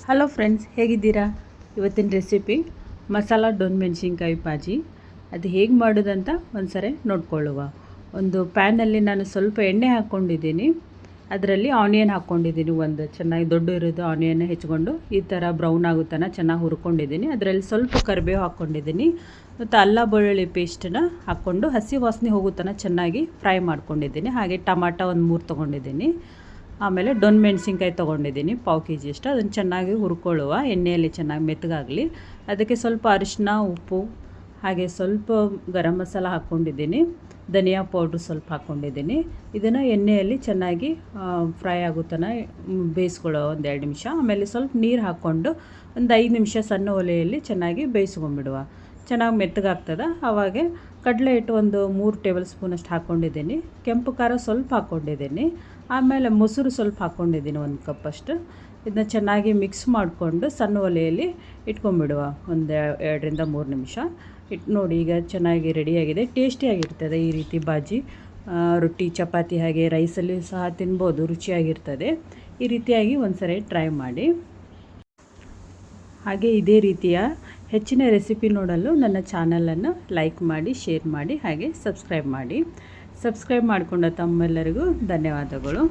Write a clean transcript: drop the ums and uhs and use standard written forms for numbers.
Hello friends, ಹೇಗಿದ್ದೀರಾ? ಇವತ್ತಿನ recipe masala ಡೊಣ್ ಮೆಣಸಿನ್ಕಾಯಿ ಬಾಜಿ. ಅದು ಹೇಗೆ ಮಾಡೋದಂತ ಒಂದ್ಸರಿ ನೋಡ್ಕೊಳ್ಳುವ. ಒಂದು ಪ್ಯಾನಲ್ಲಿ ನಾನು ಸ್ವಲ್ಪ ಎಣ್ಣೆ ಹಾಕ್ಕೊಂಡಿದ್ದೀನಿ. ಅದರಲ್ಲಿ ಆನಿಯನ್ ಹಾಕ್ಕೊಂಡಿದ್ದೀನಿ. ಒಂದು ಚೆನ್ನಾಗಿ ದೊಡ್ಡ ಇರೋದು ಆನಿಯನ್ ಹೆಚ್ಕೊಂಡು ಈ ಥರ ಬ್ರೌನ್ ಆಗೋ ತನಕ ಚೆನ್ನಾಗಿ ಹುರ್ಕೊಂಡಿದ್ದೀನಿ. ಅದರಲ್ಲಿ ಸ್ವಲ್ಪ ಕರಿಬೇವು ಹಾಕ್ಕೊಂಡಿದ್ದೀನಿ ಮತ್ತು ಅಲ್ಲ ಬೆಳ್ಳುಳ್ಳಿ ಪೇಸ್ಟನ್ನ ಹಾಕ್ಕೊಂಡು ಹಸಿ ವಾಸನೆ ಹೋಗೋ ತನಕ ಚೆನ್ನಾಗಿ ಫ್ರೈ ಮಾಡ್ಕೊಂಡಿದ್ದೀನಿ. ಹಾಗೆ ಟಮಾಟ ಒಂದು 3 ತೊಗೊಂಡಿದ್ದೀನಿ. ಆಮೇಲೆ ಡೊಣ್ ಮೆಣಸಿನ್ಕಾಯಿ ತೊಗೊಂಡಿದ್ದೀನಿ, ಪಾವು ಕೆ ಜಿಯಷ್ಟು. ಅದನ್ನು ಚೆನ್ನಾಗಿ ಹುರ್ಕೊಳ್ಳುವ, ಎಣ್ಣೆಯಲ್ಲಿ ಚೆನ್ನಾಗಿ ಮೆತ್ತಗಾಗಲಿ. ಅದಕ್ಕೆ ಸ್ವಲ್ಪ ಅರಿಶಿನ, ಉಪ್ಪು, ಹಾಗೆ ಸ್ವಲ್ಪ ಗರಂ ಮಸಾಲ ಹಾಕ್ಕೊಂಡಿದ್ದೀನಿ. ಧನಿಯಾ ಪೌಡ್ರು ಸ್ವಲ್ಪ ಹಾಕ್ಕೊಂಡಿದ್ದೀನಿ. ಇದನ್ನು ಎಣ್ಣೆಯಲ್ಲಿ ಚೆನ್ನಾಗಿ ಫ್ರೈ ಆಗೋ ತನಕ ಬೇಯಿಸ್ಕೊಳ್ಳೋ 1-2 ನಿಮಿಷ. ಆಮೇಲೆ ಸ್ವಲ್ಪ ನೀರು ಹಾಕ್ಕೊಂಡು ಒಂದು 5 ನಿಮಿಷ ಸಣ್ಣ ಒಲೆಯಲ್ಲಿ ಚೆನ್ನಾಗಿ ಬೇಯಿಸ್ಕೊಂಬಿಡುವ. ಚೆನ್ನಾಗಿ ಮೆತ್ತಗಾಗ್ತದೆ. ಆವಾಗ ಕಡಲೆ ಹಿಟ್ಟು ಒಂದು 3 ಟೇಬಲ್ ಸ್ಪೂನಷ್ಟು ಹಾಕ್ಕೊಂಡಿದ್ದೀನಿ. ಕೆಂಪು ಖಾರ ಸ್ವಲ್ಪ ಹಾಕ್ಕೊಂಡಿದ್ದೀನಿ. ಆಮೇಲೆ ಮೊಸರು ಸ್ವಲ್ಪ ಹಾಕ್ಕೊಂಡಿದ್ದೀನಿ, 1 ಕಪ್ಪಷ್ಟು. ಇದನ್ನ ಚೆನ್ನಾಗಿ ಮಿಕ್ಸ್ ಮಾಡಿಕೊಂಡು ಸಣ್ಣ ಒಲೆಯಲ್ಲಿ ಇಟ್ಕೊಂಬಿಡುವ ಒಂದು 2-3 ನಿಮಿಷ. ನೋಡಿ, ಈಗ ಚೆನ್ನಾಗಿ ರೆಡಿಯಾಗಿದೆ. ಟೇಸ್ಟಿಯಾಗಿರ್ತದೆ ಈ ರೀತಿ ಬಾಜಿ. ರೊಟ್ಟಿ, ಚಪಾತಿ ಹಾಗೆ ರೈಸಲ್ಲಿ ಸಹ ತಿನ್ಬೋದು, ರುಚಿಯಾಗಿರ್ತದೆ. ಈ ರೀತಿಯಾಗಿ ಒಂದ್ಸರಿ ಟ್ರೈ ಮಾಡಿ. ಹಾಗೆ ಇದೇ ರೀತಿಯ ಹೆಚ್ಚಿನ ರೆಸಿಪಿ ನೋಡಲು ನನ್ನ ಚಾನಲನ್ನು ಲೈಕ್ ಮಾಡಿ, ಶೇರ್ ಮಾಡಿ, ಹಾಗೆ ಸಬ್ಸ್ಕ್ರೈಬ್ ಮಾಡಿ. ಸಬ್ಸ್ಕ್ರೈಬ್ ಮಾಡಿಕೊಂಡ ತಮ್ಮೆಲ್ಲರಿಗೂ ಧನ್ಯವಾದಗಳು.